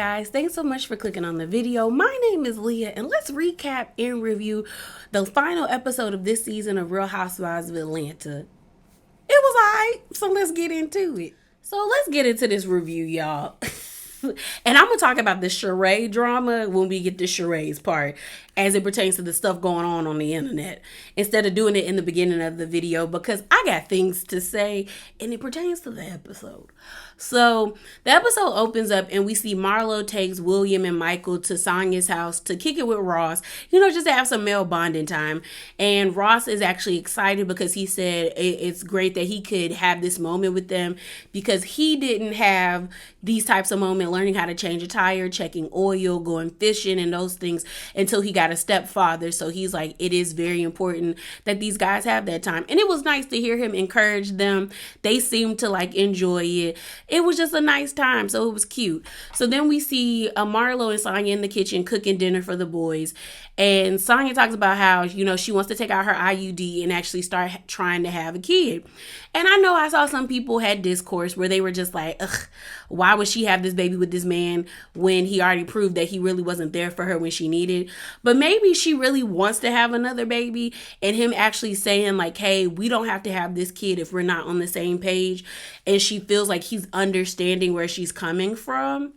guys, thanks so much for clicking on the video. My name is Leah, and let's recap and review the final episode of this season of Real Housewives of Atlanta. It was alright, so let's get into it. So let's get into this review, y'all. And I'm going to talk about the charade drama when we get to charades part as it pertains to the stuff going on the internet, instead of doing it in the beginning of the video, because I got things to say and it pertains to the episode. So the episode opens up and we see Marlo takes William and Michael to Sonya's house to kick it with Ross, just to have some male bonding time. And Ross is actually excited because he said it's great that he could have this moment with them, because he didn't have these types of moments, learning how to change a tire, checking oil, going fishing, and those things until he got a stepfather. So he's like, it is very important that these guys have that time. And it was nice to hear him encourage them. They seemed to enjoy it. It was just a nice time. So it was cute. So then we see Marlo and Sonya in the kitchen cooking dinner for the boys. And Sonya talks about how, she wants to take out her IUD and actually start trying to have a kid. And I know I saw some people had discourse where they were just like, ugh, why would she have this baby with this man when he already proved that he really wasn't there for her when she needed? But maybe she really wants to have another baby, and him actually saying hey, we don't have to have this kid if we're not on the same page. And she feels like he's understanding where she's coming from.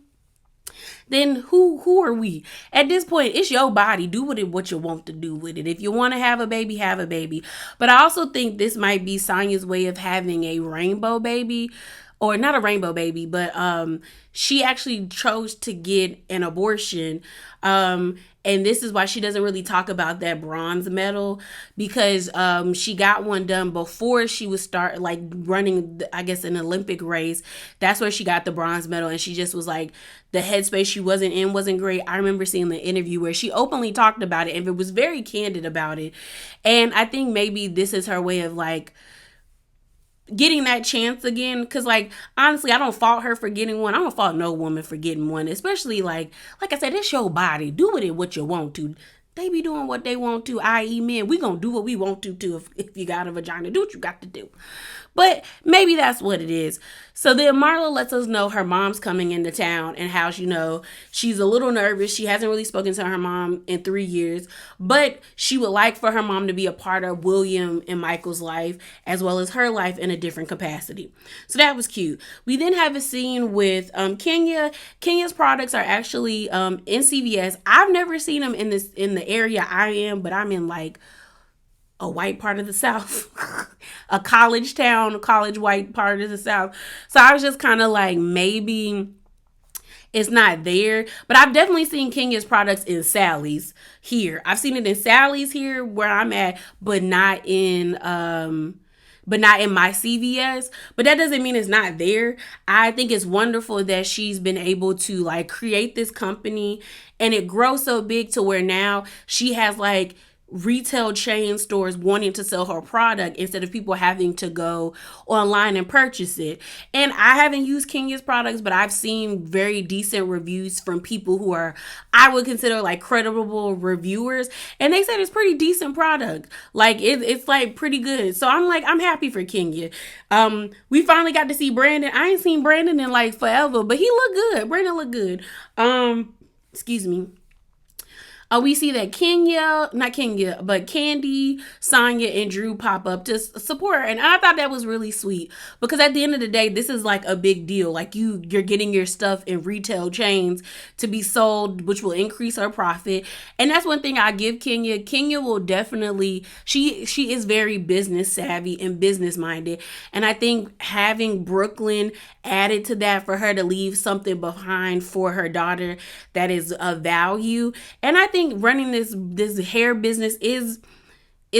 Then who are we? At this point, it's your body. Do with it what you want to do with it. If you want to have a baby, have a baby. But I also think this might be Sonya's way of having a rainbow baby. Or not a rainbow baby, but she actually chose to get an abortion. And this is why she doesn't really talk about that bronze medal, because she got one done before she was running, I guess, an Olympic race. That's where she got the bronze medal. And she just was like, the headspace she wasn't in wasn't great. I remember seeing the interview where she openly talked about it and it was very candid about it. And I think maybe this is her way of getting that chance again, because honestly, I don't fault her for getting one. I don't fault no woman for getting one, especially like I said, it's your body. Do with it what you want to. They be doing what they want to, i.e. men. We gonna do what we want to too. If you got a vagina, do what you got to do. But maybe that's what it is. So then Marlo lets us know her mom's coming into town and how, she's a little nervous. She hasn't really spoken to her mom in 3 years, but she would like for her mom to be a part of William and Michael's life, as well as her life in a different capacity. So that was cute. We then have a scene with Kenya. Kenya's products are actually in CVS. I've never seen them in the area I am, but I'm in a white part of the South, a college white part of the South. So I was just kind of maybe it's not there, but I've definitely seen Kenya's products in Sally's here. I've seen it in Sally's here where I'm at, but not in my CVS. But that doesn't mean it's not there. I think it's wonderful that she's been able to create this company and it grows so big to where now she has retail chain stores wanting to sell her product instead of people having to go online and purchase it. And I haven't used Kenya's products, but I've seen very decent reviews from people who are, I would consider credible reviewers, and they said it's pretty decent product. It's pretty good. So I'm happy for Kenya. We finally got to see Brandon. I ain't seen Brandon in forever, but he looked good. Brandon looked good. Excuse me. We see that Candy, Sonya, and Drew pop up to support her. And I thought that was really sweet, because at the end of the day, this is a big deal. You're getting your stuff in retail chains to be sold, which will increase her profit. And that's one thing I give Kenya. Kenya will definitely, she is very business savvy and business minded. And I think having Brooklyn added to that for her to leave something behind for her daughter that is of value. And I think running this hair business is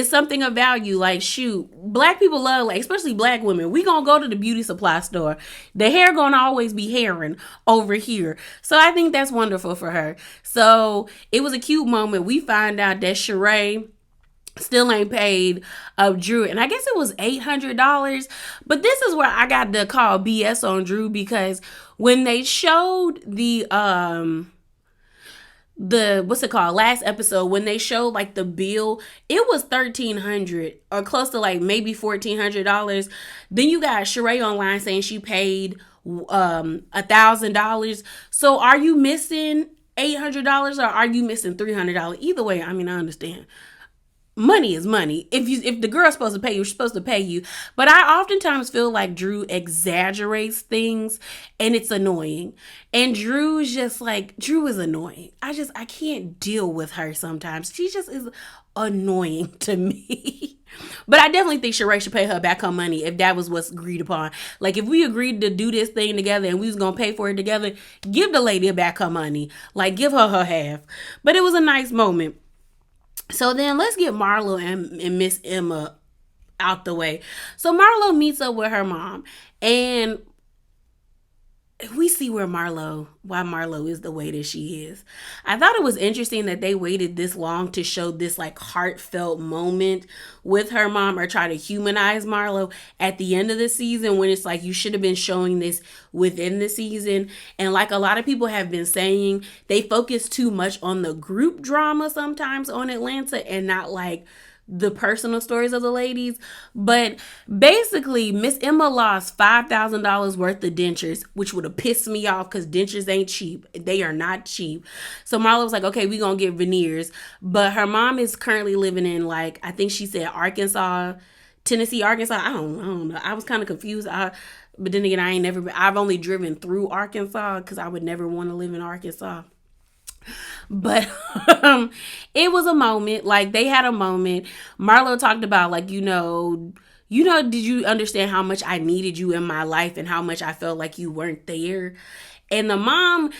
something of value. Shoot, black people love, especially black women, we gonna go to the beauty supply store. The hair gonna always be hairing over here. So I think that's wonderful for her. So it was a cute moment. We find out that Sheree still ain't paid Drew, and I guess it was $800. But this is where I got to call BS on Drew, because when they showed the what's it called, last episode, when they showed the bill, it was $1,300 or close to maybe $1,400. Then you got Sheree online saying she paid $1,000. So are you missing $800 or are you missing $300? Either way, I mean, I understand. Money is money. If the girl's supposed to pay you, she's supposed to pay you. But I oftentimes feel like Drew exaggerates things and it's annoying. And Drew is annoying. I can't deal with her sometimes. She just is annoying to me. But I definitely think Sheree should pay her back her money if that was what's agreed upon. Like if we agreed to do this thing together and we was gonna pay for it together, give the lady back her money. Like give her her half. But it was a nice moment. So then let's get Marlo and Miss Emma out the way. So Marlo meets up with her mom, and we see why Marlo is the way that she is. I thought it was interesting that they waited this long to show this like heartfelt moment with her mom or try to humanize Marlo at the end of the season when it's like you should have been showing this within the season. And like a lot of people have been saying, they focus too much on the group drama sometimes on Atlanta and not like the personal stories of the ladies. But basically, Miss Emma lost $5,000 worth of dentures, which would have pissed me off because dentures ain't cheap. They are not cheap. So Marla was like, okay, we gonna get veneers. But her mom is currently living in like, I think she said Arkansas, Tennessee, Arkansas. I don't know. I was kind of confused. But then again, I've only driven through Arkansas because I would never want to live in Arkansas. But it was a moment. Like they had a moment. Marlo talked about like, did you understand how much I needed you in my life and how much I felt like you weren't there? And her mom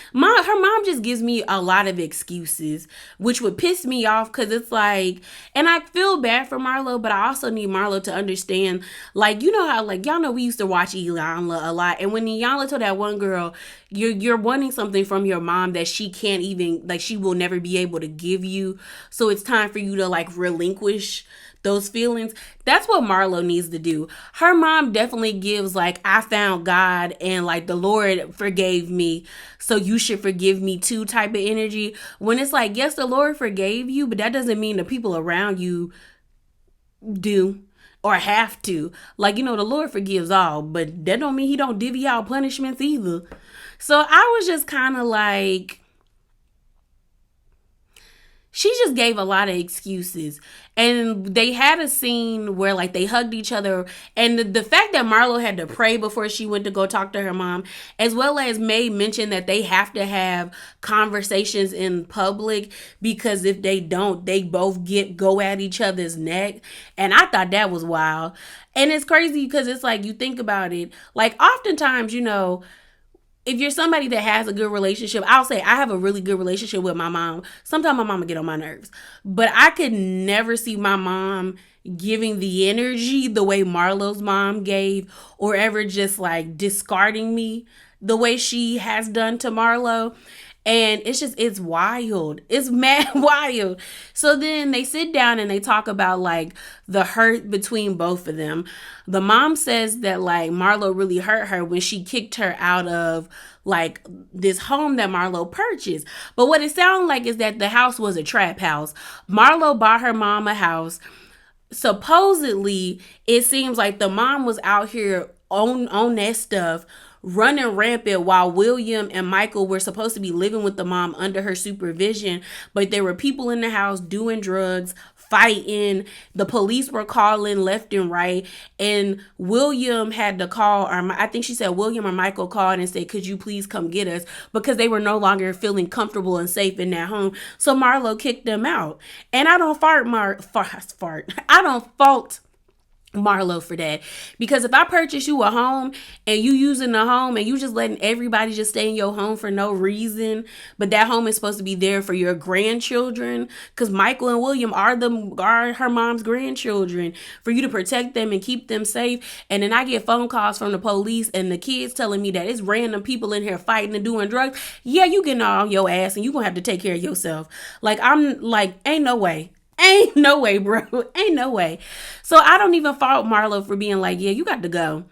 just gives me a lot of excuses, which would piss me off because it's like, and I feel bad for Marlo, but I also need Marlo to understand, like, you know how, like, y'all know we used to watch Iyanla a lot. And when Iyanla told that one girl, you're wanting something from your mom that she can't even, like, she will never be able to give you. So it's time for you to, like, relinquish those feelings. That's what Marlo needs to do. Her mom definitely gives like, I found God and like the Lord forgave me, so you should forgive me too type of energy. When it's like, yes, the Lord forgave you, but that doesn't mean the people around you do or have to. Like, the Lord forgives all, but that don't mean he don't divvy out punishments either. So I was just kind of like, she just gave a lot of excuses. And they had a scene where like they hugged each other. And the fact that Marlo had to pray before she went to go talk to her mom, as well as May mentioned that they have to have conversations in public because if they don't, they both go at each other's neck. And I thought that was wild. And it's crazy because it's like, you think about it, like oftentimes, if you're somebody that has a good relationship, I'll say I have a really good relationship with my mom. Sometimes my mama get on my nerves, but I could never see my mom giving the energy the way Marlo's mom gave, or ever just like discarding me the way she has done to Marlo. And it's wild. It's mad wild. So then they sit down and they talk about like the hurt between both of them. The mom says that like Marlo really hurt her when she kicked her out of like this home that Marlo purchased. But what it sounded like is that the house was a trap house. Marlo bought her mom a house. Supposedly, it seems like the mom was out here on that stuff, running rampant while William and Michael were supposed to be living with the mom under her supervision. But there were people in the house doing drugs, fighting. The police were calling left and right. And William had to call, or I think she said William or Michael called and said, could you please come get us? Because they were no longer feeling comfortable and safe in that home. So Marlo kicked them out. And I don't I don't fault Marlo for that, because if I purchase you a home and you using the home and you just letting everybody just stay in your home for no reason, but that home is supposed to be there for your grandchildren, because Michael and William are her mom's grandchildren, for you to protect them and keep them safe, and then I get phone calls from the police and the kids telling me that it's random people in here fighting and doing drugs, yeah, you getting on your ass and you gonna have to take care of yourself. Like, I'm like, ain't no way. Ain't no way, bro. Ain't no way. So I don't even fault Marlo for being like, yeah, you got to go.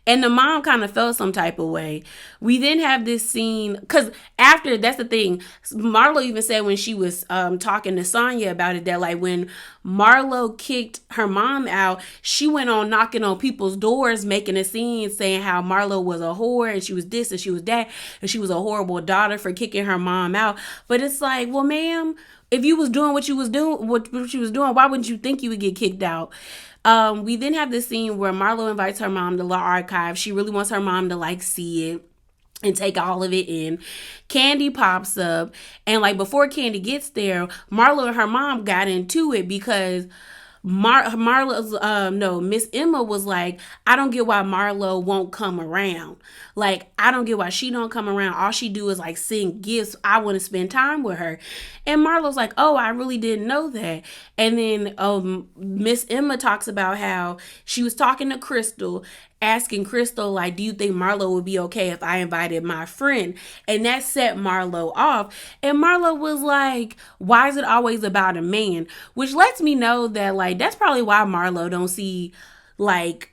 And the mom kind of felt some type of way. We then have this scene, because after, that's the thing, Marlo even said when she was talking to Sonya about it, that like when Marlo kicked her mom out, she went on knocking on people's doors, making a scene, saying how Marlo was a whore and she was this and she was that and she was a horrible daughter for kicking her mom out. But it's like, well, ma'am, if you was doing what you was doing, what you was doing, why wouldn't you think you would get kicked out? We then have this scene where Marlo invites her mom to the archive. She really wants her mom to like see it and take all of it in. Candy pops up, and like before Candy gets there, Marlo and her mom got into it because Miss Emma was like, I don't get why Marlo won't come around. Like, I don't get why she don't come around. All she do is like send gifts. I want to spend time with her. And Marlo's like, oh, I really didn't know that. And then Miss Emma talks about how she was talking to Crystal, asking Crystal, like, do you think Marlo would be okay if I invited my friend? And that set Marlo off. And Marlo was like, why is it always about a man? Which lets me know that, like, that's probably why Marlo don't see, like,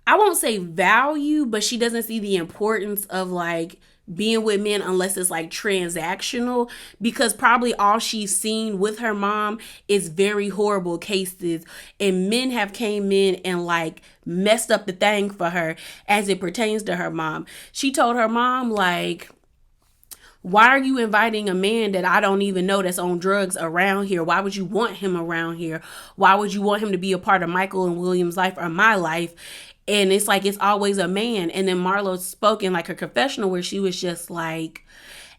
I won't say value, but she doesn't see the importance of, like, being with men unless it's like transactional, because probably all she's seen with her mom is very horrible cases, and men have came in and like messed up the thing for her as it pertains to her mom. She told her mom, like, why are you inviting a man that I don't even know that's on drugs around here? Why would you want him around here? Why would you want him to be a part of Michael and William's life or my life? And it's like, it's always a man. And then Marlo spoke in like her confessional where she was just like,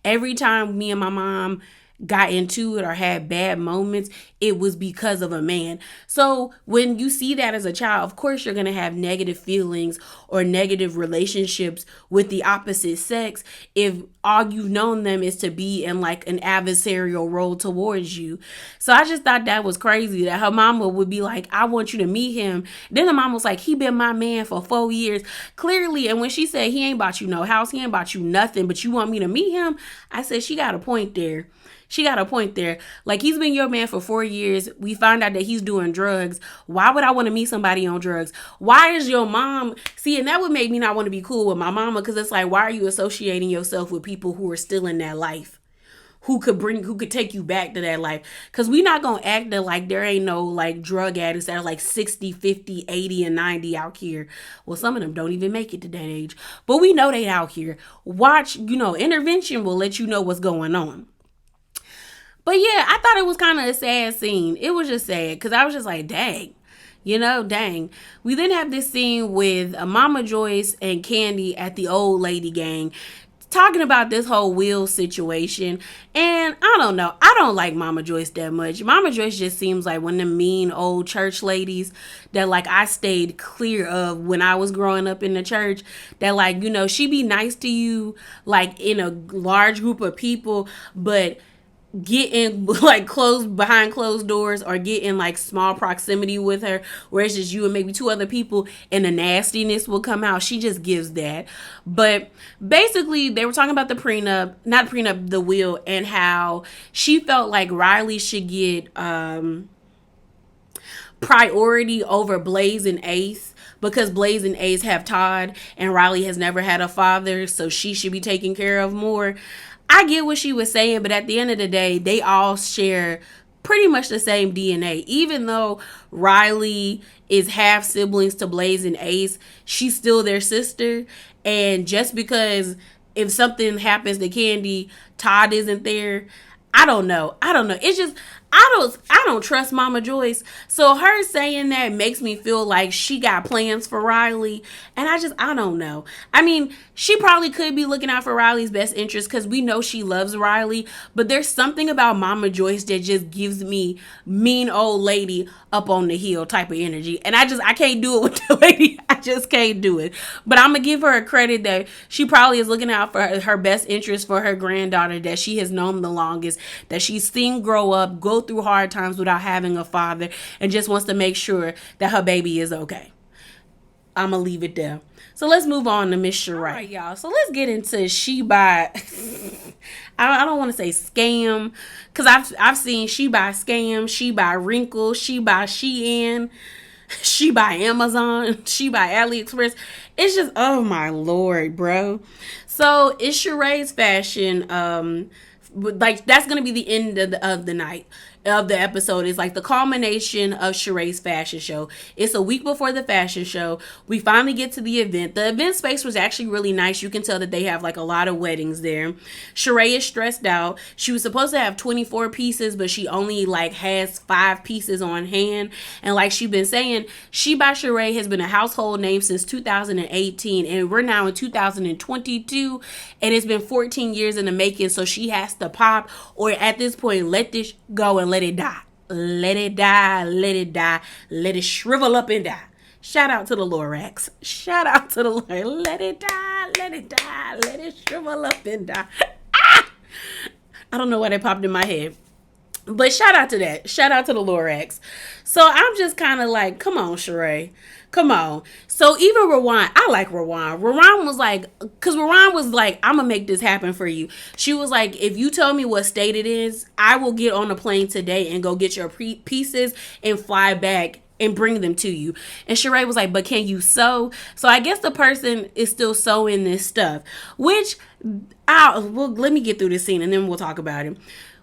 every time me and my mom got into it or had bad moments, it was because of a man. So when you see that as a child, of course you're going to have negative feelings or negative relationships with the opposite sex if all you've known them is to be in like an adversarial role towards you. So I just thought that was crazy that her mama would be like, I want you to meet him. Then the mom was like, he been my man for 4 years. Clearly, and when she said he ain't bought you no house, he ain't bought you nothing, but you want me to meet him, I said she got a point there. She got a point there. Like, he's been your man for 4 years. We found out that he's doing drugs. Why would I want to meet somebody on drugs? Why is your mom... See, and that would make me not want to be cool with my mama, because it's like, why are you associating yourself with people who are still in that life? Who could take you back to that life? Because we not going to act like there ain't no like drug addicts that are like 60, 50, 80, and 90 out here. Well, some of them don't even make it to that age. But we know they out here. Watch, intervention will let you know what's going on. But yeah, I thought it was kind of a sad scene. It was just sad because I was just like, dang. Dang. We then have this scene with Mama Joyce and Candy at the old lady gang talking about this whole Will situation. And I don't know. I don't like Mama Joyce that much. Mama Joyce just seems like one of the mean old church ladies that like I stayed clear of when I was growing up in the church. That like, she be nice to you like in a large group of people, but get in like behind closed doors or get in like small proximity with her where it's just you and maybe 2 other people and the nastiness will come out. She just gives that. But basically they were talking about the will, and how she felt like Riley should get priority over Blaze and Ace, because Blaze and Ace have Todd and Riley has never had a father, so she should be taken care of more. I get what she was saying, but at the end of the day, they all share pretty much the same DNA. Even though Riley is half siblings to Blaze and Ace, she's still their sister. And just because if something happens to Candy, Todd isn't there, I don't know. It's just, I don't trust Mama Joyce. So her saying that makes me feel like she got plans for Riley. And I don't know. I mean, she probably could be looking out for Riley's best interest because we know she loves Riley. But there's something about Mama Joyce that just gives me mean old lady up on the hill type of energy. And I can't do it with the lady. I just can't do it. But I'm going to give her a credit that she probably is looking out for her best interest for her granddaughter that she has known the longest, that she's seen grow up, go through hard times without having a father, and just wants to make sure that her baby is okay. I'm going to leave it there. So let's move on to Miss Sheree. All right, y'all. So let's get into She Buy. I don't want to say scam, because I've seen She Buy Scam, She Buy Wrinkle, She Buy Shein. She by Amazon, she by AliExpress. It's just, oh my lord, bro. So it's Sheree's fashion. Like that's gonna be the end of the night of the episode. Is like the culmination of Sheree's fashion show. It's a week before the fashion show. We finally get to the event. The event space was actually really nice. You can tell that they have like a lot of weddings there. Sheree is stressed out. She was supposed to have 24 pieces, but she only like has 5 pieces on hand. And like she been saying, She by Sheree has been a household name since 2018, and we're now in 2022, and it's been 14 years in the making. So she has to pop, or at this point, let this go and let it die. Let it die, let it die, let it shrivel up and die. Shout out to the Lorax. Shout out to the Lord. Let it die, let it die, let it shrivel up and die. Ah! I don't know why that popped in my head. But shout out to that. Shout out to the Lorax. So I'm just kind of like, come on, Sheree. Come on. So even Rowan, I like Rowan. Rowan was like, I'm going to make this happen for you. She was like, if you tell me what state it is, I will get on the plane today and go get your pieces and fly back and bring them to you. And Sheree was like, but can you sew? So I guess the person is still sewing this stuff, which let me get through this scene and then we'll talk about it.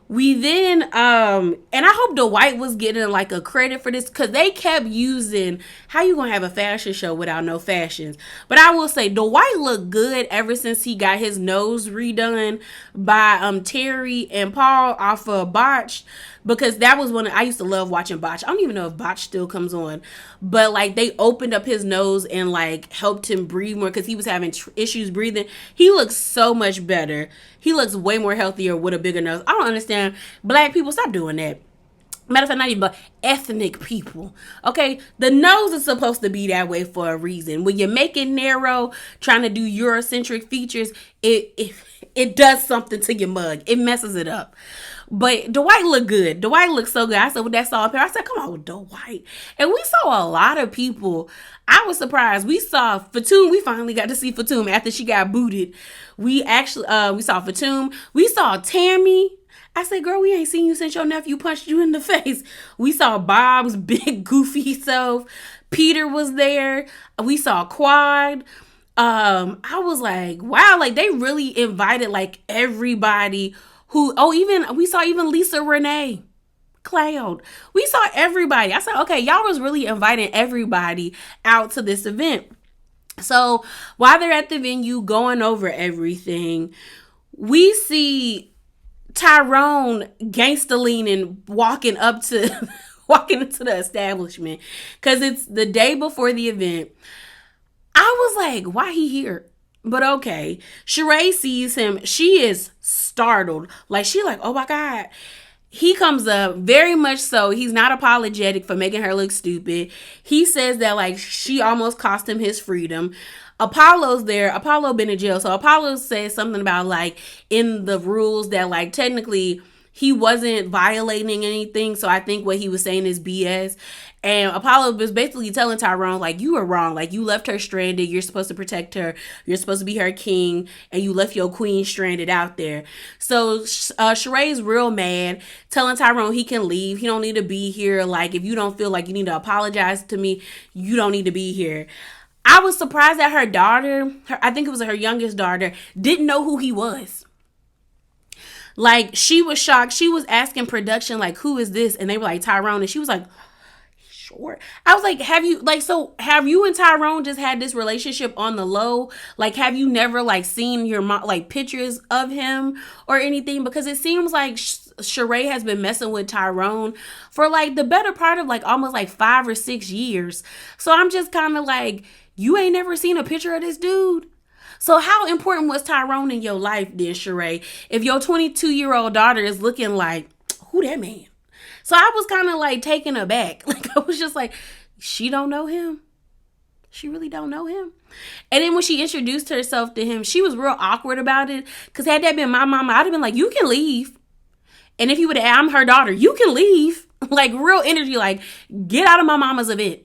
We then, and I hope Dwight was getting like a credit for this, because they kept using, how you gonna have a fashion show without no fashions? But I will say Dwight looked good ever since he got his nose redone by Terry and Paul off of Botched, because that was one I used to love watching Botched. I don't even know if Botched still comes on, but like they opened up his nose and like helped him breathe more because he was having issues breathing. He looks so much better. He looks way more healthier with a bigger nose. I don't understand. Black people, stop doing that. Matter of fact, not even, but ethnic people. Okay, the nose is supposed to be that way for a reason. When you make it narrow, trying to do Eurocentric features, it does something to your mug. It messes it up. But Dwight looked good. Dwight looked so good. I said, well, that's all up here. I said, come on, Dwight. And we saw a lot of people. I was surprised. We saw Fatum. We finally got to see Fatum after she got booted. We saw Fatum. We saw Tammy. I said, girl, we ain't seen you since your nephew punched you in the face. We saw Bob's big goofy self. Peter was there. We saw Quad. I was like, wow, like they really invited like everybody we saw even Lisa Renee, Cloud. We saw everybody. I said, okay, y'all was really inviting everybody out to this event. So while they're at the venue going over everything, we see Tyrone gangsta leaning, walking into the establishment, because it's the day before the event. I was like, why he here? But okay, Sheree sees him. She is startled. Like, she like, oh my God. He comes up, very much so. He's not apologetic for making her look stupid. He says that like she almost cost him his freedom. Apollo's there. Apollo been in jail. So Apollo says something about like in the rules that like technically he wasn't violating anything. So I think what he was saying is BS. And Apollo was basically telling Tyrone, like, you were wrong. Like, you left her stranded. You're supposed to protect her. You're supposed to be her king. And you left your queen stranded out there. So Sheree's real mad, telling Tyrone he can leave. He don't need to be here. Like, if you don't feel like you need to apologize to me, you don't need to be here. I was surprised that her daughter, I think it was her youngest daughter, didn't know who he was. Like, she was shocked. She was asking production, like, who is this? And they were like, Tyrone. And she was like, sure. I was like, have you and Tyrone just had this relationship on the low? Like, have you never like seen your mom, like pictures of him or anything? Because it seems like Sheree has been messing with Tyrone for like the better part of like almost like 5 or 6 years. So I'm just kind of like, you ain't never seen a picture of this dude? So how important was Tyrone in your life then, Sheree? If your 22-year-old daughter is looking like, who that man? So I was kind of like taken aback. Like, I was just like, she don't know him? She really don't know him? And then when she introduced herself to him, she was real awkward about it. Because had that been my mama, I'd have been like, you can leave. And if you would have, I'm her daughter, you can leave. Like, real energy, like, get out of my mama's event.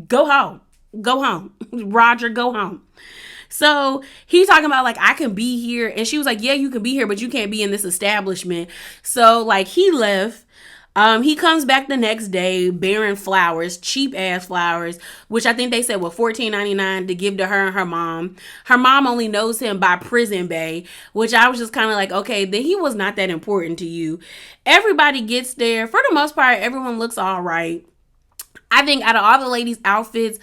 Go home. Go home. Roger, go home. So he's talking about like, I can be here. And she was like, yeah, you can be here, but you can't be in this establishment. So like he left. He comes back the next day bearing flowers, cheap ass flowers, which I think they said were $14.99 to give to her and her mom. Her mom only knows him by Prison Bay, which I was just kind of like, okay, then he was not that important to you. Everybody gets there. For the most part, everyone looks all right. I think out of all the ladies' outfits,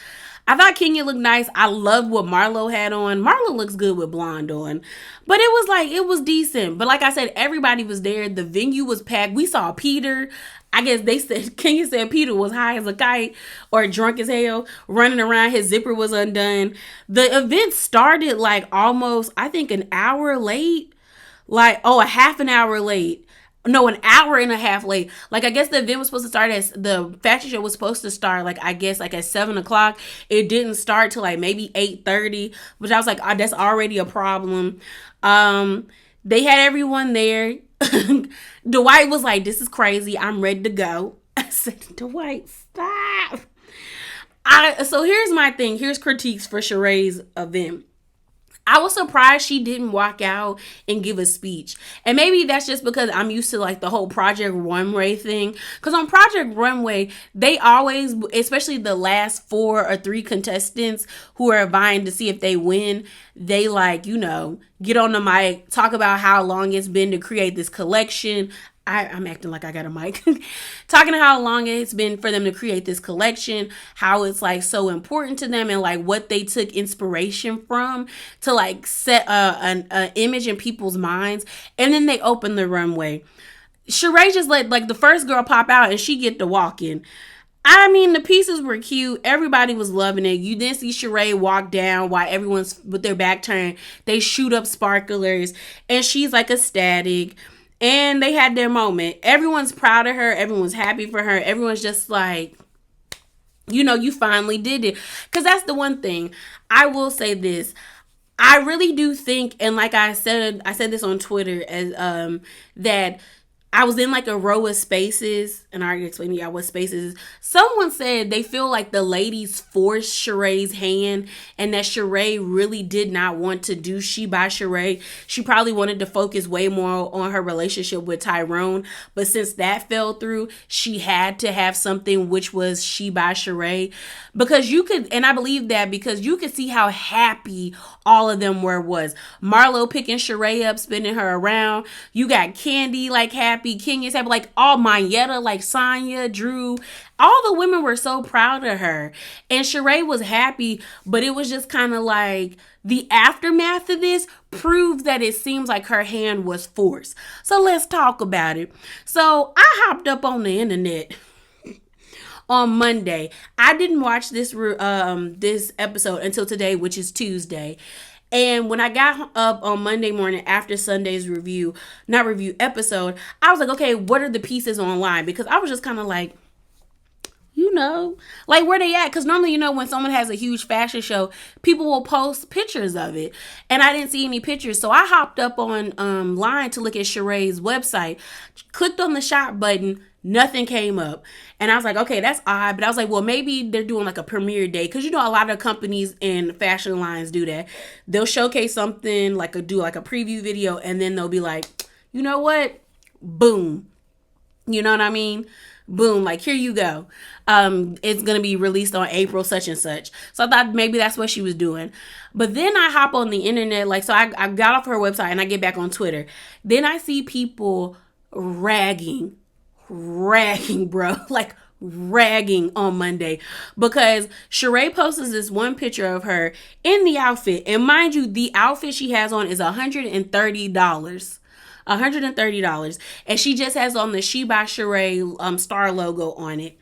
I thought Kenya looked nice. I loved what Marlo had on. Marlo looks good with blonde on. But it was decent. But like I said, everybody was there. The venue was packed. We saw Peter. I guess they said, Kenya said Peter was high as a kite or drunk as hell, running around. His zipper was undone. The event started like almost, I think, an hour late. A half an hour late. No, an hour and a half late. Like, I guess the event was supposed to start the fashion show was supposed to start, like, I guess, like, at 7 o'clock. It didn't start till, like, maybe 8:30, which I was like, oh, that's already a problem. They had everyone there. Dwight was like, this is crazy. I'm ready to go. I said, Dwight, stop. So here's my thing. Here's critiques for Sheree's event. I was surprised she didn't walk out and give a speech. And maybe that's just because I'm used to like the whole Project Runway thing. Because on Project Runway, they always, especially the last 4 or 3 contestants who are vying to see if they win, they get on the mic, talk about how long it's been to create this collection. I'm acting like I got a mic. Talking to how long it's been for them to create this collection, how it's like so important to them and like what they took inspiration from to like set an image in people's minds. And then they open the runway. Sheree just let like the first girl pop out and she get to walk in. I mean, the pieces were cute. Everybody was loving it. You didn't see Sheree walk down while everyone's with their back turned. They shoot up sparklers and she's like ecstatic. And they had their moment. Everyone's proud of her. Everyone's happy for her. Everyone's just like, you finally did it. Because that's the one thing. I will say this. I really do think, and like I said this on Twitter, as that I was in like a row of spaces, and I already explained to y'all what spaces is. Someone said they feel like the ladies forced Sheree's hand and that Sheree really did not want to do She by Sheree. She probably wanted to focus way more on her relationship with Tyrone. But since that fell through, she had to have something which was She by Sheree. Because you could, and I believe that because you could see how happy all of them was. Marlo picking Sheree up, spinning her around. You got Candy like happy, Kenya's happy, like all Mayetta, like Sonya, Drew. All the women were so proud of her. And Sheree was happy, but it was just kind of like the aftermath of this proves that it seems like her hand was forced. So let's talk about it. So I hopped up on the internet on Monday. I didn't watch this episode until today, which is Tuesday. And when I got up on Monday morning after Sunday's episode, I was like, okay, what are the pieces online? Because I was just kind of like, like where they at? Because normally, when someone has a huge fashion show, people will post pictures of it. And I didn't see any pictures. So I hopped up on line to look at Sheree's website, clicked on the shop button, nothing came up. And I was like, okay, that's odd. But I was like, well, maybe they're doing like a premiere day. Because, a lot of companies and fashion lines do that. They'll showcase something, do a preview video. And then they'll be like, you know what? Boom. You know what I mean? Boom, like here you go. It's going to be released on April such and such. So I thought maybe that's what she was doing. But then I hop on the internet, so I got off her website and I get back on Twitter. Then I see people ragging, bro. Like ragging on Monday because Sheree posted this one picture of her in the outfit. And mind you, the outfit she has on is $130. $130, and she just has on the She by Sheree star logo on it.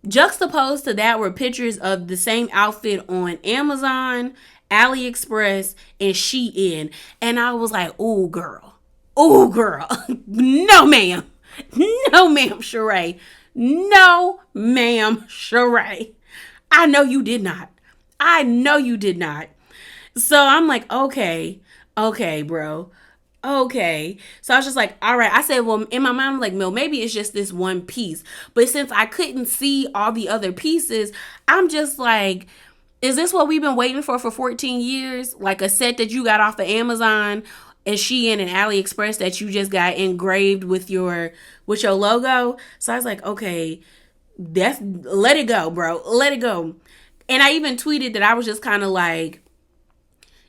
Juxtaposed to that were pictures of the same outfit on Amazon, AliExpress, and Shein, and I was like, oh girl, no ma'am, Sheree, no ma'am, Sheree. I know you did not. So I'm like, okay, bro. Okay. So I was just like, all right. I said, well, in my mind, I'm like, maybe it's just this one piece. But since I couldn't see all the other pieces, I'm just like, is this what we've been waiting for 14 years? Like a set that you got off of Amazon and Shein and AliExpress that you just got engraved with your logo. So I was like, okay, that's let it go, bro. Let it go. And I even tweeted that I was just kind of like,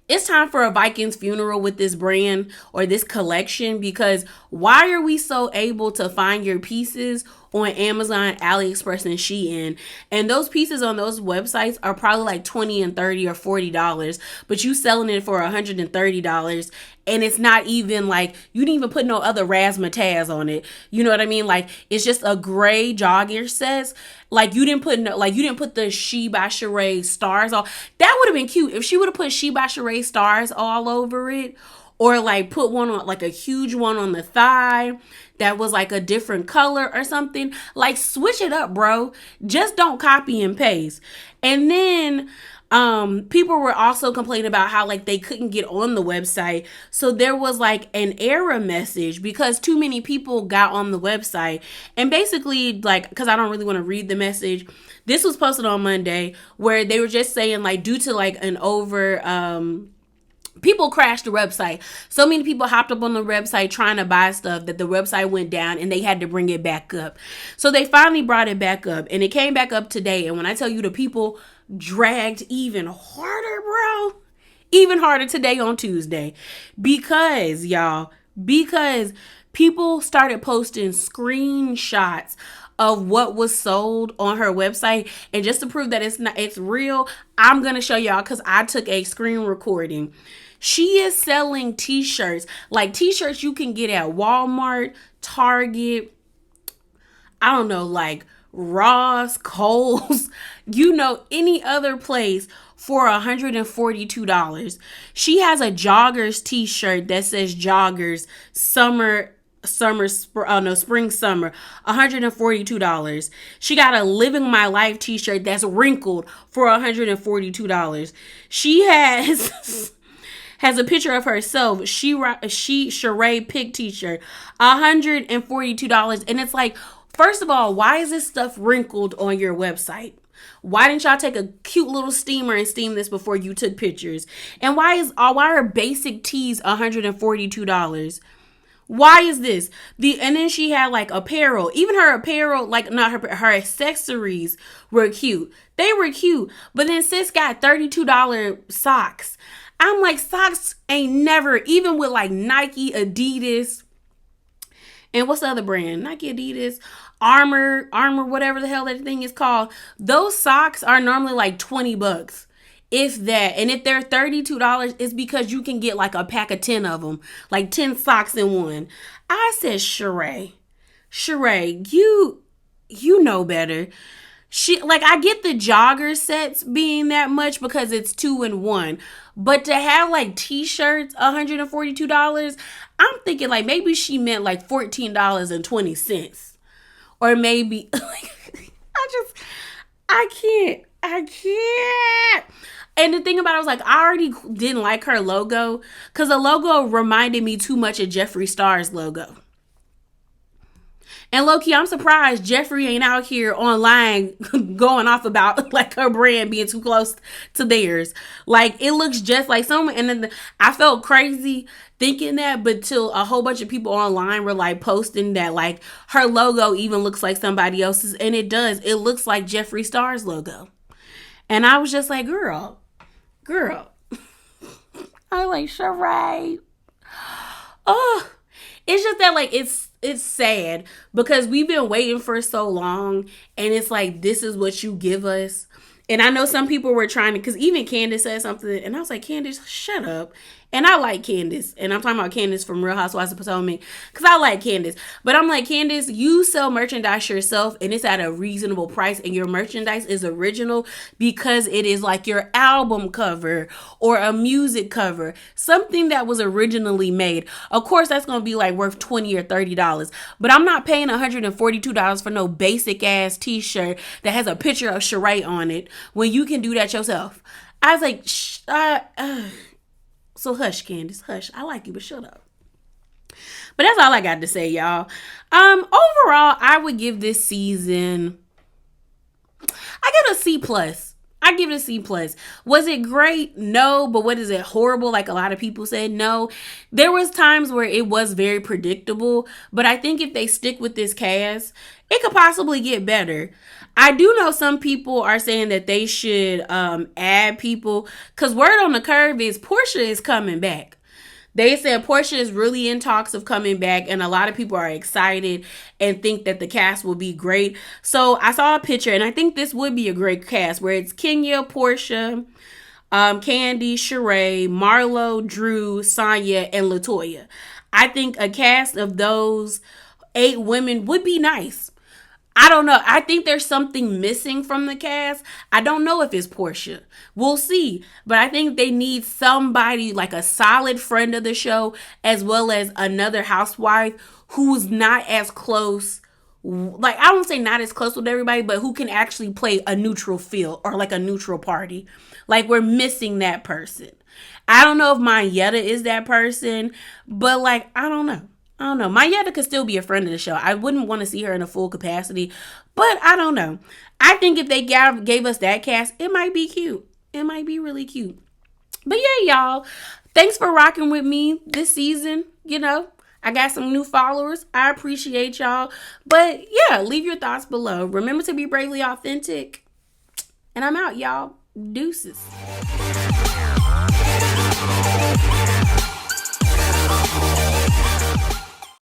it's time for a Vikings funeral with this brand or this collection, because why are we so able to find your pieces on Amazon, AliExpress, and Shein? And those pieces on those websites are probably like $20 and $30 or $40, but you selling it for $130. And it's not even like, you didn't even put no other razzmatazz on it. You know what I mean? Like, it's just a gray jogger set. Like, you didn't put the She by Sheree stars all. That would have been cute if she would have put She by Sheree stars all over it, or like put one on, like a huge one on the thigh that was like a different color or something. Like, switch it up, bro. Just don't copy and paste. And then people were also complaining about how like they couldn't get on the website. So there was like an error message because too many people got on the website. And basically, like, because I don't really want to read the message, this was posted on Monday, where they were just saying like, due to like an people crashed the website. So many people hopped up on the website trying to buy stuff that the website went down and they had to bring it back up. So they finally brought it back up, and it came back up today. And when I tell you, the people dragged even harder, bro, even harder today on Tuesday, because people started posting screenshots of what was sold on her website. And just to prove that it's real, I'm going to show y'all, because I took a screen recording. She is selling t-shirts, like t-shirts you can get at Walmart, Target, I don't know, like Ross, Kohl's, any other place, for $142. She has a joggers t-shirt that says joggers spring, summer, $142. She got a Living My Life t-shirt that's wrinkled for $142. She has a picture of herself. Sheree Pig t-shirt, $142. And it's like, first of all, why is this stuff wrinkled on your website? Why didn't y'all take a cute little steamer and steam this before you took pictures? And why are basic tees $142? Why is this? And then she had like apparel. Even her apparel, like not her accessories were cute. They were cute. But then sis got $32 socks. I'm like, socks ain't never, even with like Nike, Adidas, and what's the other brand? Nike, Adidas, Armor, whatever the hell that thing is called. Those socks are normally like $20. If that. And if they're $32, it's because you can get like a pack of 10 of them. Like 10 socks in one. I said, Sheree, you know better. I get the jogger sets being that much because it's 2 in 1. But to have like t-shirts, $142, I'm thinking like maybe she meant like $14.20. Or maybe I can't. And the thing about it was like, I already didn't like her logo because the logo reminded me too much of Jeffree Star's logo. And low-key, I'm surprised Jeffree ain't out here online going off about like her brand being too close to theirs. Like, it looks just like someone. And then I felt crazy thinking that, but till a whole bunch of people online were like posting that like her logo even looks like somebody else's. And it does. It looks like Jeffree Star's logo. And I was just like, girl. I was like, Sheree. Oh, it's just that like it's sad because we've been waiting for so long, and it's like, this is what you give us. And I know some people were trying to, because even Candace said something, and I was like, Candace, shut up. And I like Candace, and I'm talking about Candace from Real Housewives of Potomac, because I like Candace. But I'm like, Candace, you sell merchandise yourself, and it's at a reasonable price, and your merchandise is original because it is like your album cover or a music cover, something that was originally made. Of course, that's going to be like worth $20 or $30, but I'm not paying $142 for no basic ass t-shirt that has a picture of Sheree on it when you can do that yourself. I was like, so hush, Candace, hush. I like you, but shut up. But that's all I got to say, y'all. Overall, I would give this season, I give it a C plus. I give it a C plus. Was it great? No. But what is it? Horrible? Like a lot of people said? No. There was times where it was very predictable. But I think if they stick with this cast, it could possibly get better. I do know some people are saying that they should add people. Because word on the curve is Portia is coming back. They said Portia is really in talks of coming back, and a lot of people are excited and think that the cast will be great. So I saw a picture, and I think this would be a great cast where it's Kenya, Portia, Candy, Sheree, Marlo, Drew, Sonya, and Latoya. I think a cast of those 8 women would be nice. I don't know. I think there's something missing from the cast. I don't know if it's Portia. We'll see. But I think they need somebody like a solid friend of the show, as well as another housewife who's not as close. Like, I won't say not as close with everybody, but who can actually play a neutral field or like a neutral party. Like, we're missing that person. I don't know if Mayetta is that person, but like, I don't know. I don't know. Mayetta could still be a friend of the show. I wouldn't want to see her in a full capacity, but I don't know. I think if they gave us that cast, it might be cute. It might be really cute. But yeah, y'all, thanks for rocking with me this season. You know, I got some new followers. I appreciate y'all. But yeah, leave your thoughts below. Remember to be bravely authentic. And I'm out, y'all. Deuces.